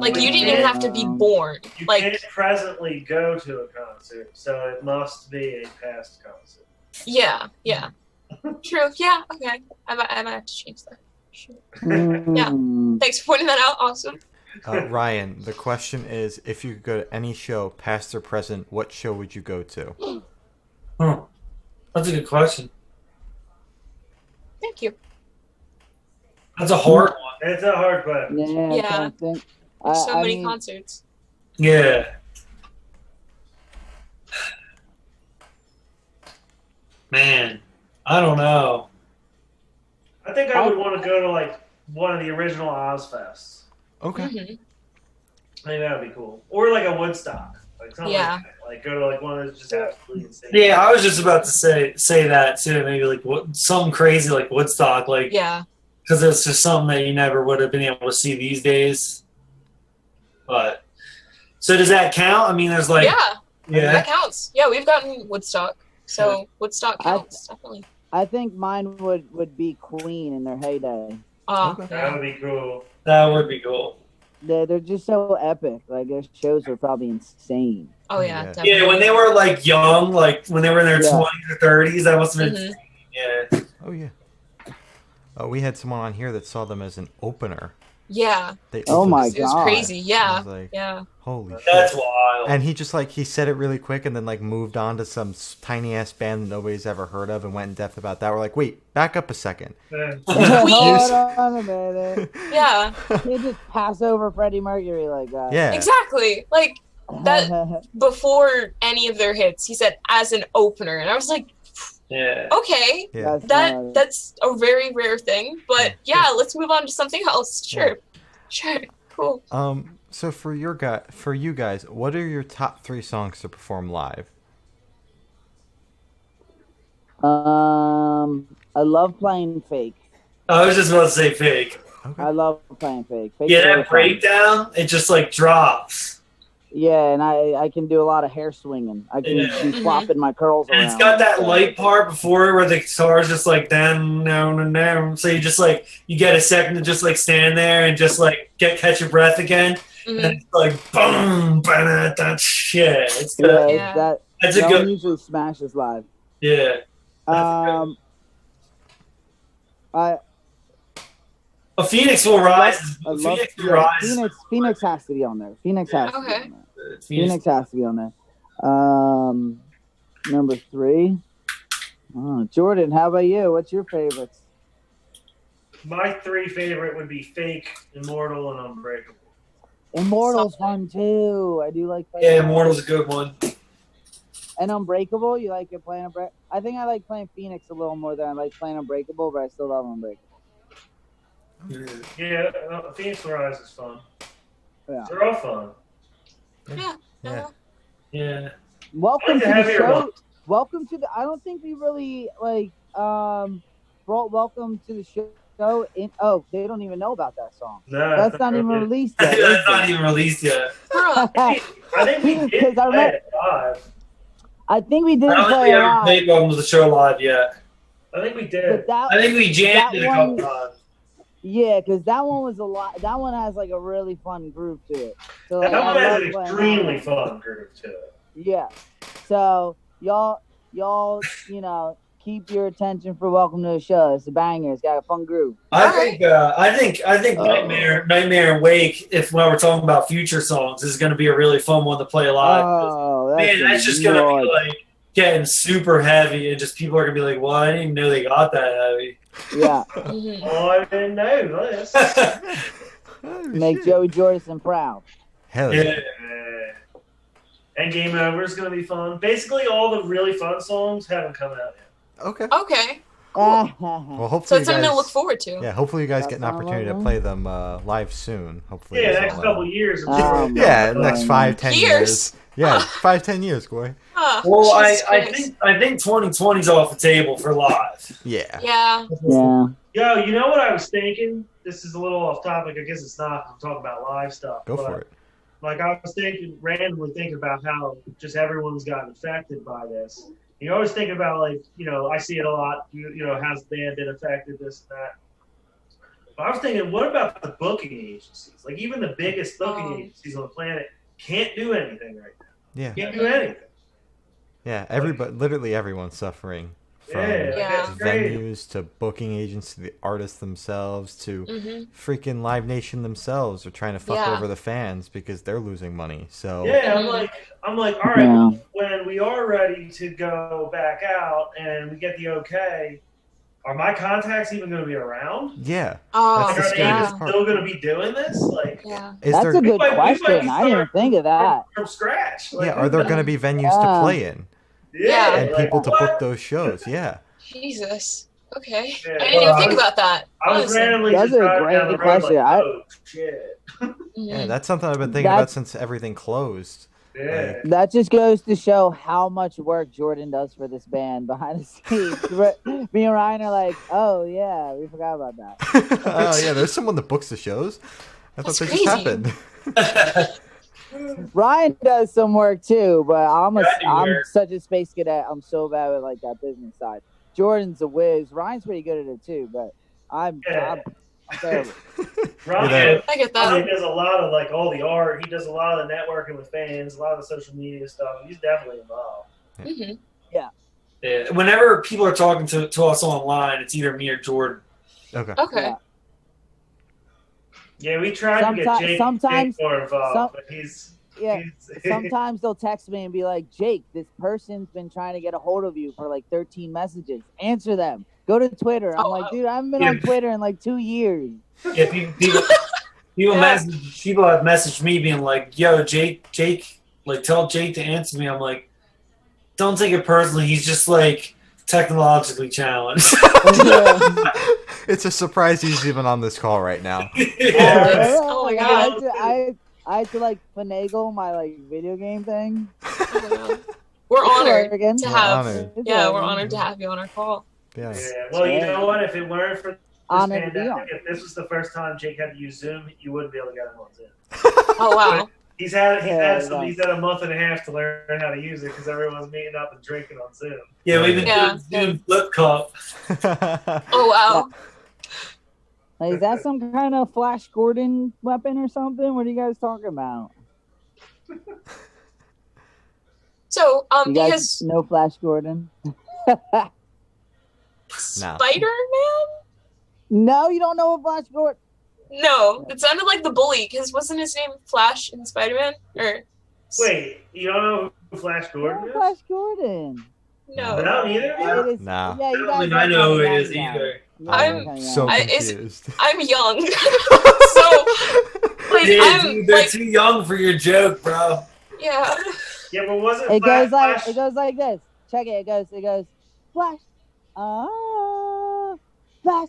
Like, you didn't even have to be born. You Like, can't presently go to a concert, so it must be a past concert. yeah. True. Yeah. Okay. I might have to change that. Sure. Yeah. Thanks for pointing that out. Awesome. Ryan, the question is, if you could go to any show, past or present, what show would you go to? That's a good question. Thank you. That's a hard one. It's a hard question. Yeah. Yeah. I think. So I many mean, concerts. Yeah. Man, I don't know. I think I would want to go to like one of the original Ozfests. Okay. Mhm. I think that would be cool. Or like a Woodstock. Like something Yeah. like that. Like go to like one of those just absolutely insane. Yeah, I was just about to say that too. Maybe like something crazy like Woodstock, like Yeah. because it's just something that you never would have been able to see these days. But so does that count? I mean, there's like Yeah. That counts. Yeah, we've gotten Woodstock. So Woodstock counts, definitely. I think mine would be Queen in their heyday. Okay. That would be cool. That would be cool. They're just so epic. Like their shows are probably insane. Oh, yeah, Yeah. definitely. Yeah, when they were like young, like when they were in their Yeah. 20s or 30s, that must have been Mhm. insane. Yeah. Oh, yeah. We had someone on here that saw them as an opener. Yeah. They Oh opened my us. It was God. crazy. I Yeah. was like, Yeah. holy That's shit. wild. And he just he said it really quick and then moved on to some tiny ass band that nobody's ever heard of and went in depth about that. We're like, wait, back up a second. Hold on a minute. Yeah. You just pass over Freddie Mercury like that. Yeah. Exactly. Like, that before any of their hits, he said as an opener. And I was like, Yeah. okay. Yeah. That's a very rare thing. But yeah, let's move on to something else. Sure. Sure. Cool. So for you guys, what are your top 3 songs to perform live? I love playing fake. I was just about to say fake. Okay. I love playing fake. Fake's Yeah, really that fun. breakdown, it just like drops. Yeah, and I can do a lot of hair swinging. I can Yeah. be flopping my curls And around. it's got that light part before where the guitar's just like down, down, down. So you just like you get a second to just like stand there and just like catch your breath again. Mhm. And it's like boom, that shit. It's Yeah, good. Yeah. That's a that good. one usually smashes live. Yeah. I A Phoenix will rise. I love Phoenix will rise. Phoenix has to be on there. Phoenix has to be Okay. on there. Phoenix has to be on there. Number 3. Oh, Jordan, how about you? What's your favorites? My 3 favorite would be Fake, Immortal, and Unbreakable. Immortal's fun too. I do like playing. Yeah, Immortal's a good one. And Unbreakable, you like it playing Unbreakable? I think I like playing Phoenix a little more than I like playing Unbreakable, but I still love Unbreakable. Yeah, Phoenix Rise is fun. Yeah. They're all fun. Yeah. Yeah. Yeah. Welcome I like to the the heavier show. ones. Welcome to the. I don't think we really brought Welcome to the show in. Oh, they don't even know about that song. No, That's not even really- released yet. That's is not it? even released yet. Bruh. I think we did 'Cause I play remember- it live. I think we I didn't don't think play we it ever live, played Welcome to the Show live yet. I think we but did. that I think we jammed That it a couple one- times. yeah, because that one was a lot. That one has like a really fun groove to it. So That like, one I has love an playing that extremely one. fun group to it. Yeah. So y'all, keep your attention for Welcome to the Show. It's a banger. It's got a fun groove. I think Oh. Nightmare and Wake. If when we're talking about future songs, is going to be a really fun one to play live. Oh, Man, that's just going to be like getting super heavy, and just people are going to be like, "Well, I didn't even know they got that heavy." Yeah. Mhm. Oh, I didn't know this. Make Joey Jordison proud. Hell yeah. Yeah. And Game Over is going to be fun. Basically, all the really fun songs haven't come out yet. Okay. Okay. Well, So hopefully it's something you to look guys. forward to. Yeah, hopefully you guys get an That's opportunity to not play them live soon. Hopefully. Yeah, this next all, couple years. I'm Oh, sure. my Yeah, God. next 5-10 years. Years? Yeah, 5-10 years, Goy. Oh, Well, Jesus I Christ. think 2020's off the table for live. Yeah. Yeah. Yeah. Yo, you know what I was thinking? This is a little off topic. I guess it's not. I'm talking about live stuff. Go but, for it. Like, I was randomly thinking about how just everyone's gotten affected by this. You always think about, like, I see it a lot. Has the band been affected, this and that. But I was thinking, what about the booking agencies? Like, even the biggest booking Oh. agencies on the planet can't do anything right now. Yeah. Can't do anything. Yeah, literally everyone's suffering. From Yeah, Yeah. that's crazy. venues to booking agents to the artists themselves to hmm freaking Live Nation themselves are trying to fuck Yeah. over the fans because they're losing money. So Yeah, I'm like, all right, Yeah. when we are ready to go back out and we get the okay, are my contacts even going to be around? yeah. Oh, That's the Like, are they scariest even part. still going to be doing this? Like, yeah. Is That's there a good might- we might question. be I didn't even think of that. from scratch? Like, yeah, are there who going to be venues Yeah. to play in Yeah. and like, people to what? book those shows? Yeah. Jesus. Okay. Yeah, I didn't even well, think about that. I was honestly. randomly That's just a driving great down the road question. like, oh, shit. Mhm. Yeah, that's something I've been thinking about since everything closed. Yeah. That just goes to show how much work Jordan does for this band behind the scenes. Me and Ryan are like, oh yeah, we forgot about that. Oh yeah, there's someone that books the shows. I thought That's that just crazy. happened. Ryan does some work too, but I'm I do work. such a space cadet. I'm so bad with like that business side. Jordan's a whiz. Ryan's pretty good at it too, but I'm terrible. Ryan, I get he that. does a lot of like all the art. He does a lot of the networking with fans, a lot of the social media stuff. He's definitely involved. hmm Yeah. Whenever people are talking to us online, it's either me or Jordan. Okay. Okay. Yeah. Yeah, we tried to get Jake sometimes- more involved, some- but he's Yeah. he's Sometimes they'll text me and be like, Jake, this person's been trying to get a hold of you for like 13 messages. Answer them. Go to Twitter. I'm Oh, like, dude, I haven't been yeah. on Twitter in like 2 years. Yeah, people Yeah. people have messaged me being like, "Yo, Jake, like tell Jake to answer me." I'm like, "Don't take it personally. He's just like technologically challenged." It's a surprise he's even on this call right now. Yeah. Oh my God. I had to like finagle my like video game thing. We're Like, honored again. to We're have. honored. Yeah, we're honored to have you on our call. Yeah. Yeah. Well, you know what? If it weren't for this Honored to be pandemic, on. if this was the first time Jake had to use Zoom, you wouldn't be able to get him on Zoom. Oh wow. He's had Yeah, a month and a half to learn how to use it because everyone's meeting up and drinking on Zoom. Yeah, we've been Yeah. doing flip cup. Oh wow. Like, is that some kind of Flash Gordon weapon or something? What are you guys talking about? So You guys because know Flash Gordon? Spider-Man? No, you don't know what Flash Gordon. No, it sounded like the bully. Because wasn't his name Flash in Spider-Man? Or Wait, you don't know who Flash Gordon is? Flash Gordon. no? No, neither of you? It is, Nah. Yeah, I you don't guys think I know who it is young. either. Yeah, I'm you're kinda So young. confused. I'm young, so like Yeah, I'm dude, they're like too young for your joke, bro. yeah. Yeah, but wasn't It goes like Flash? it goes like this. Check it. It goes Flash. Flash.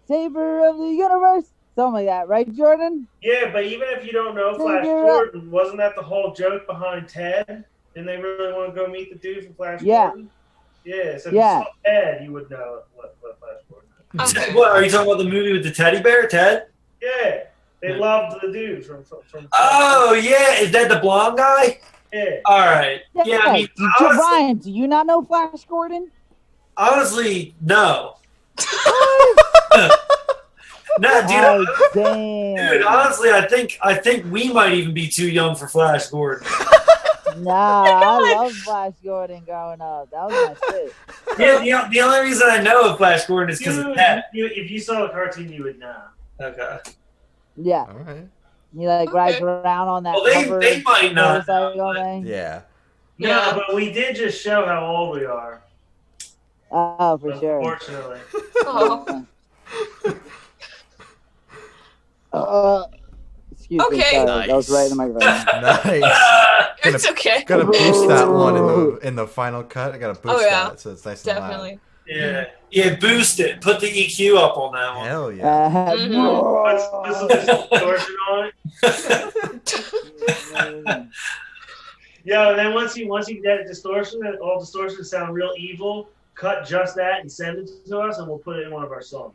Savior of the universe. Something like that, right, Jordan? Yeah, but even if you don't know Flash Figure it Gordon, wasn't that the whole joke behind Ted? Didn't they really want to go meet the dude from Flash Yeah. Gordon? Yeah, so if Yeah. you saw Ted, you would know what Flash Gordon is. Okay. What are you talking about? The movie with the teddy bear, Ted? Yeah, they loved the dude from Oh yeah, is that the blonde guy? yeah. All right. Yeah, I mean, honestly, Brian, do you not know Flash Gordon? honestly, no. No, dude. Oh, damn. Dude, honestly, I think we might even be too young for Flash Gordon. Nah, I love Flash Gordon growing up. That was my shit. Yeah, the only reason I know of Flash Gordon is because of that. If you saw the cartoon, you would know. Okay. Yeah, All right. he like rides around on that. Well, they hover might not. motorcycle thing. Yeah. Yeah. No, but we did just show how old we are. Oh, for sure. Unfortunately. Oh. Excuse me. Okay. Sorry, Nice. that was right in the microphone. Nice. It's okay. Gotta boost that one in the final cut. I gotta boost Oh, yeah. that so it's nice and Definitely. Yeah, boost it. Put the EQ up on that loud. one. Hell yeah. Put some distortion on it. Yeah, and then once you get distortion, and all distortions sound real evil, cut just that and send it to us, and we'll put it in one of our songs.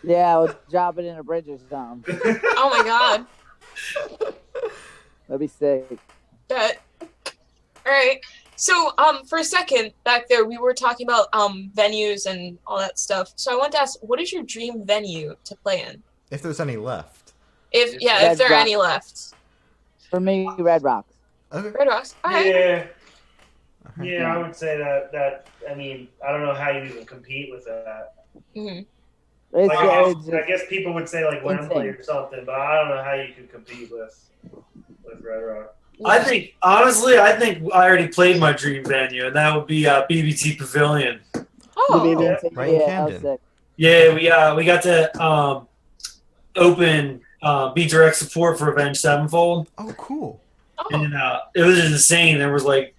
Yeah, we'll drop it in a bridge or something. Oh my god. That'd be sick. Bet. All right. So, for a second back there, we were talking about venues and all that stuff. So I want to ask, what is your dream venue to play in? If there's any left. If Red there are Rock. any left. For me, Red Rocks. Okay. Red Rocks. All right. Yeah, Okay. yeah, I would say that. I mean, I don't know how you even compete with that. Mhm. It's, Like, it's I guess people would say like Wembley insane. or something, but I don't know how you could compete with Red Rock. I think honestly, I already played my dream venue, and that would be BBT Pavilion. Oh. Right in yeah, that Camden. was sick. Yeah, we got to open be direct support for Avenged Sevenfold, Oh, cool. Oh. and it was insane. There was like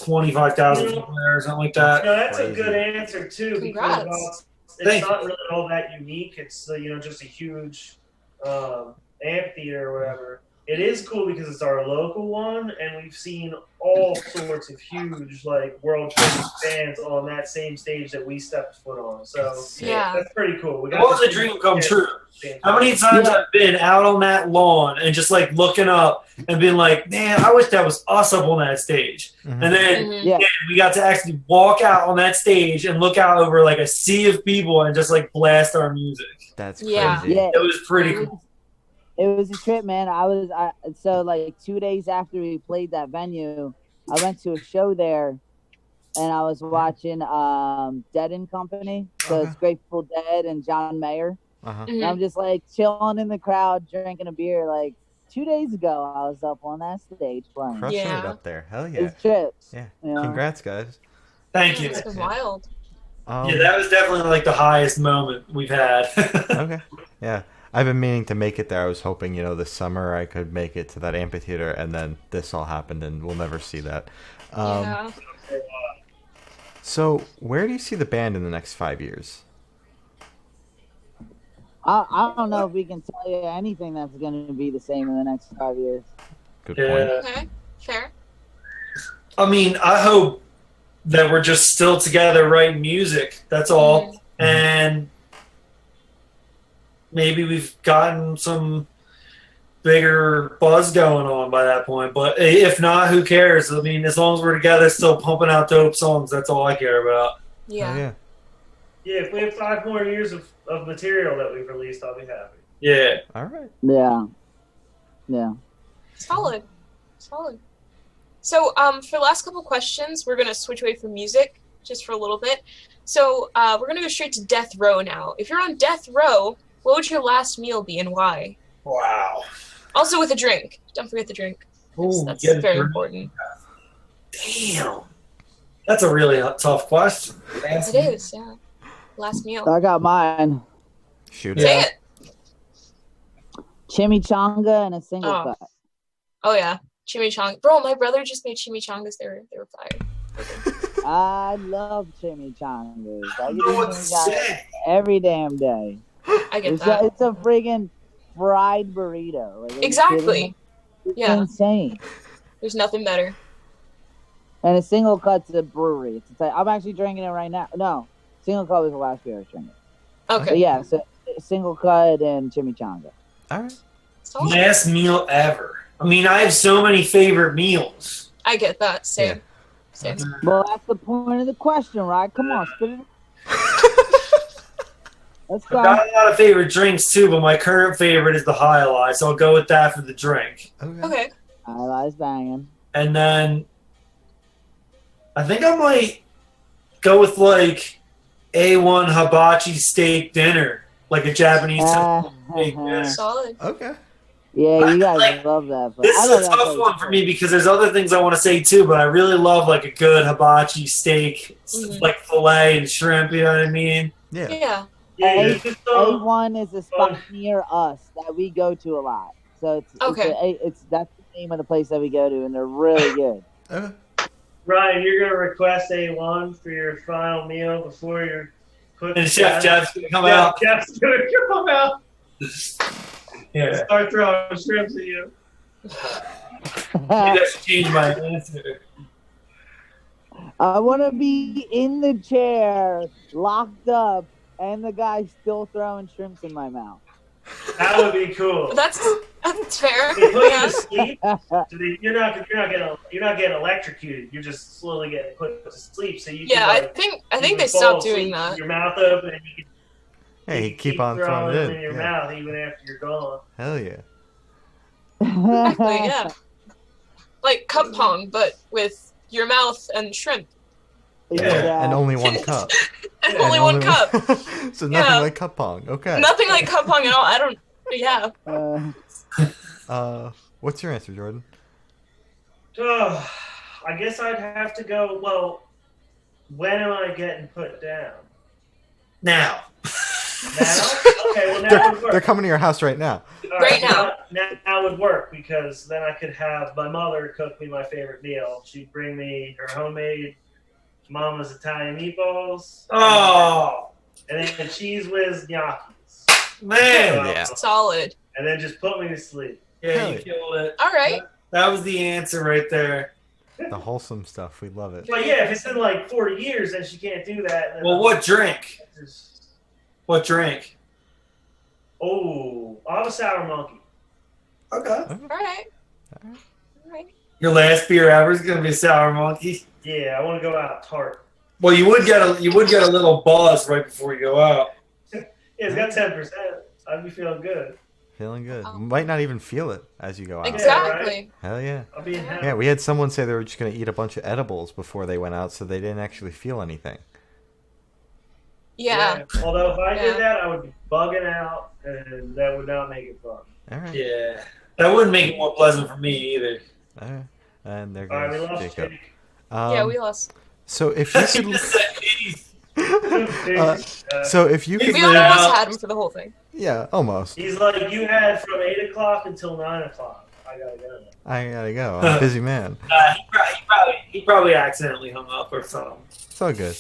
25,000 people there or something like that. No, that's Crazy. a good answer too, because Congrats. well, it's Thank not really all that unique. It's just a huge amphitheater or whatever. It is cool because it's our local one, and we've seen all sorts of huge like world famous bands on that same stage that we stepped foot on. So Yeah. that's pretty cool. We It was a dream come true. How many times Yeah. I've been out on that lawn and just like looking up and being like, man, I wish that was us up on that stage. Mhm. And then Mhm. Yeah. we got to actually walk out on that stage and look out over like a sea of people and just like blast our music. That's Yeah. crazy. Yeah. It was pretty cool. It was a trip, man. So like 2 days after we played that venue, I went to a show there, and I was watching Dead and Company. So it's Grateful Dead and John Mayer. Uh-huh. And I'm just like chilling in the crowd, drinking a beer. Like 2 days ago, I was up on that stage playing. Crushing it Yeah. up there. Hell yeah. It's trips. Yeah. You know? Congrats, guys. Thank you. This is wild. Yeah, that was definitely like the highest moment we've had. Okay. Yeah. I've been meaning to make it there. I was hoping, this summer I could make it to that amphitheater, and then this all happened, and we'll never see that. Yeah. So, where do you see the band in the next 5 years? I don't know if we can tell you anything that's going to be the same in the next 5 years. Good point. Yeah. Okay. Fair. I mean, I hope that we're just still together writing music. That's all. And maybe we've gotten some bigger buzz going on by that point. But if not, who cares? I mean, as long as we're together, still pumping out dope songs, that's all I care about. Yeah. Yeah. Yeah, if we have 5 more years of material that we've released, I'll be happy. Yeah. All right. Yeah. Yeah. Solid. So, for the last couple questions, we're gonna switch away from music just for a little bit. So, we're gonna go straight to death row now. If you're on death row, what would your last meal be and why? Wow. Also with a drink. Don't forget the drink. Ooh, That's get a very drink. important. Damn. That's a really tough question. It is, yeah. Last meal. I got mine. Shoot Say it. it. Chimichanga and a single cut. Oh yeah, chimichanga. Bro, my brother just made chimichangas. They were fire. I love chimichangas. I know get what to chimichangas say. every damn day. I get that. It's a friggin' fried burrito. Like, are you Exactly. kidding me? It's Yeah. insane. There's nothing better. And a single cut's a brewery. I'm actually drinking it right now. No, single cut was the last beer I was drinking. Okay. But yeah, so single cut and chimichanga. All right. Solid. Last meal ever. I mean, I have so many favorite meals. I get that. Same. Yeah. Same. Well, that's the point of the question, right? Come on, spit it. Let's go. I've got a lot of favorite drinks too, but my current favorite is the High Life, so I'll go with that for the drink. Okay. Highlights banging. And then I think I might go with like A1 hibachi steak dinner, like a Japanese steak dinner. Solid. Okay. Yeah, you guys Like, love that. But This I is love a that tough place one for too. me because there's other things I want to say too, but I really love like a good hibachi steak, like filet and shrimp. You know what I mean? Yeah. Yeah. Yeah, A- you just don't. A1 is a spot near us that we go to a lot. So Okay. that's the name of the place that we go to, and they're really good. Okay. Ryan, you're gonna request A1 for your final meal before you're putting. And Chef Jeff's gonna come Yeah, out. Jeff's gonna come out. Yeah, Start throwing shrimps at you. maybe I should change my answer. I want to be in the chair, locked up, and the guy still throwing shrimps in my mouth. That would be cool. That's fair. They put you Yeah. to sleep. So you're not getting electrocuted. You're just slowly getting put to sleep. So you Yeah, can, I think they fall stopped asleep doing with that. Your mouth open, and you can Hey, keep on throwing them it in your in. mouth even after you're gone. Hell yeah. Exactly, yeah. Like cup pong, but with your mouth and shrimp. Yeah. And only one cup. And only one cup. So nothing Yeah. like cup pong. Okay. Nothing like cup pong at all. I don't. Yeah. What's your answer, Jordan? Oh, I guess I'd have to go. Well, when am I getting put down? Now. Now? Okay, well now would work. They're coming to your house right now. All Right now. Now would work because then I could have my mother cook me my favorite meal. She'd bring me her homemade Mama's Italian meatballs. Oh, And then cheese whiz gnocchis. man. Yeah. Solid. And then just put me to sleep. Yeah, Hell you yeah. killed it. All right. That was the answer right there. The wholesome stuff. We love it. But yeah, if it's in like 40 years, then she can't do that. Then Well, what drink? Just, What drink? oh, I'll have a sour monkey. Okay. All right. All right. Your last beer ever is gonna be a sour monkey. Yeah, I want to go out tart. Well, you would get a little buzz right before you go out. Yeah, it's got 10%. I'd be feeling good. Feeling good. Oh. Might not even feel it as you go out. Exactly. Hell yeah. I'll be in heaven. Yeah, we had someone say they were just going to eat a bunch of edibles before they went out, so they didn't actually feel anything. Yeah. Although if I Yeah. did that, I would be bugging out, and that would not make it fun. All right. Yeah. That wouldn't make it more pleasant for me either. All right. And there All right, we goes lost Jacob. Jake. Yeah, we lost. So if you could, so if you could We live, almost had him for the whole thing. yeah, almost. He's like, you had from 8 o'clock until 9 o'clock. I gotta go. I gotta go. I'm a busy man. He probably accidentally hung up or something. It's all good.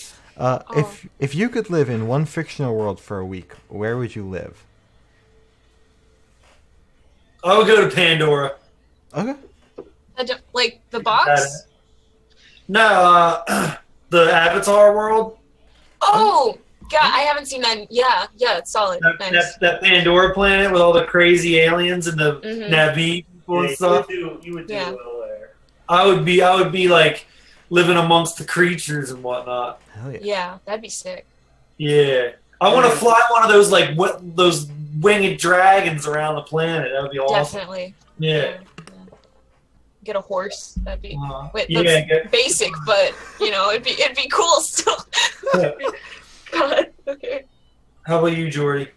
If you could live in one fictional world for a week, where would you live? I would go to Pandora. Okay. Like the box? No, the Avatar world. Oh, God, I haven't seen that. Yeah, it's solid. Nice. That Pandora planet with all the crazy aliens and the Navi people and stuff. You would do well there. I would be like living amongst the creatures and whatnot. Hell yeah. Yeah, that'd be sick. Yeah, I want to fly one of those those winged dragons around the planet. That would be awesome. Definitely. Yeah. Get a horse. That'd be that's yeah, basic, but it'd be cool still. God, okay. How about you, Jordy?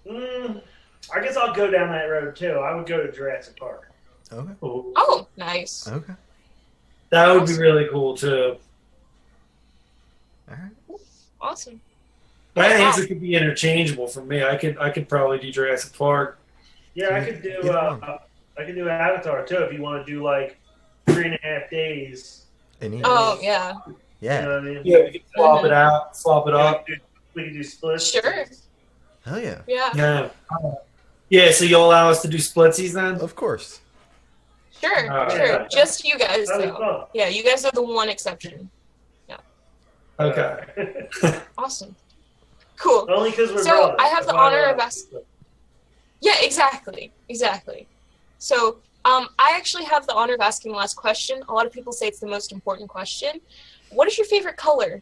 I guess I'll go down that road too. I would go to Jurassic Park. Okay. Oh, nice. Okay. That would be really cool too. All right. Awesome. My answer could be interchangeable for me. I could probably do Jurassic Park. Yeah, I could do Avatar too if you want to do like 3.5 days. Oh yeah. Yeah. You know what I mean? Yeah, we could swap it out, swap it up. We could do splits. Sure. Hell yeah. Yeah. Yeah, so you'll allow us to do splitsies then? Of course. Sure. Yeah. Just you guys That'd be though. fun. Yeah, you guys are the one exception. Yeah. Okay. Awesome. Cool. Only because we're So brothers. I have the honor of asking. Yeah, exactly. So I actually have the honor of asking the last question. A lot of people say it's the most important question. What is your favorite color?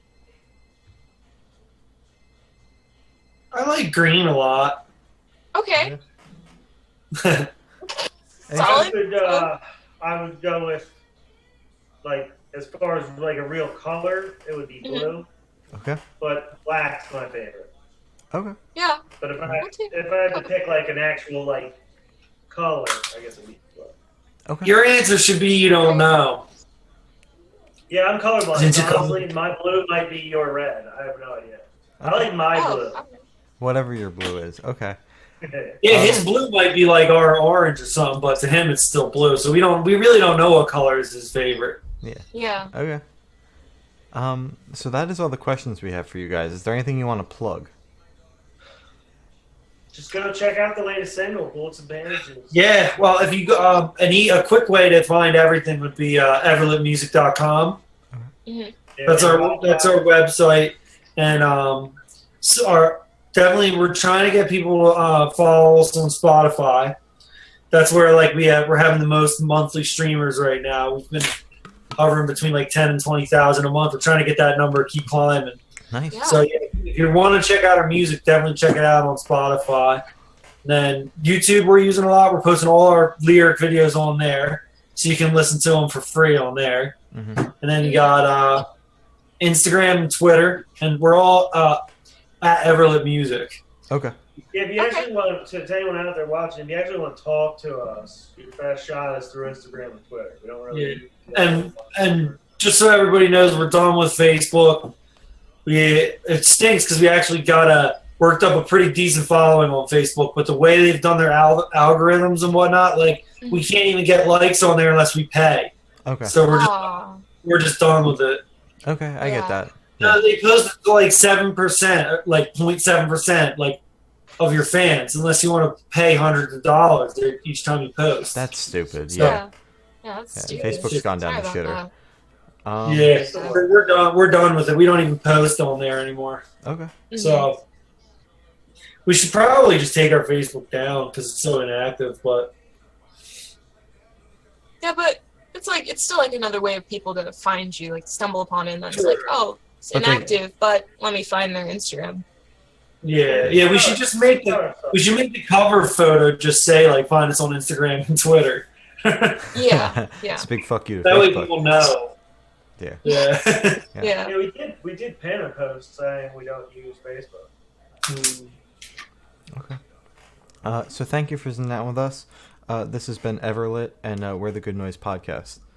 I like green a lot. Okay. I Solid. would go with, like, as far as like a real color, it would be blue. Okay. But black's my favorite. Okay. Yeah. But if I had to pick like an actual like color, I guess it'd be blue. Okay. Your answer should be you don't know. Yeah, I'm colorblind. Since you Honestly, my blue might be your red. I have no idea. I like my blue. Whatever your blue is. Okay. Yeah, his blue might be like our orange or something, but to him it's still blue. So we really don't know what color is his favorite. Yeah. Yeah. Okay. So that is all the questions we have for you guys. Is there anything you want to plug? Just go check out the latest single, Bullets and Bandages. Yeah, well, if you go, a quick way to find everything would be everlitmusic.com. Mm-hmm. That's our website, and definitely we're trying to get people to follow us on Spotify. That's where we're having the most monthly streamers right now. We've been hovering between 10 and 20,000 a month. We're trying to get that number to keep climbing. Nice. Yeah. So if you want to check out our music, definitely check it out on Spotify. Then YouTube we're using a lot. We're posting all our lyric videos on there, so you can listen to them for free on there. Mm-hmm. And then you got Instagram and Twitter, and we're all at Everlit Music. Okay. Yeah, if you actually want to anyone out there watching, if you actually want to talk to us, your best shot is through Instagram and Twitter. We don't really. Yeah. And just so everybody knows, we're done with Facebook. It stinks because we actually worked up a pretty decent following on Facebook, but the way they've done their algorithms and whatnot, we can't even get likes on there unless we pay. Okay. So we're just done with it. Okay, I get that. Yeah. They posted to 7%, 0.7%, of your fans, unless you want to pay hundreds of dollars each time you post. That's stupid. So, yeah. Yeah, that's stupid. Facebook's gone down the Sorry shitter. about Yeah, we're done. We're done with it. We don't even post on there anymore. Okay. that. So we should probably just take our Facebook down because it's so inactive. But Yeah, but it's still another way of people to find you, stumble upon it, and then it's it's But they- inactive, but let me find their Instagram. yeah, we should just make the cover photo just say find us on Instagram and Twitter. Yeah. It's a big fuck you to That way Facebook. people know. Yeah. Yeah. Yeah. Yeah, we did pin a post saying we don't use Facebook. Okay. So thank you for sitting down with us. This has been Everlit, and we're the Good Noise Podcast.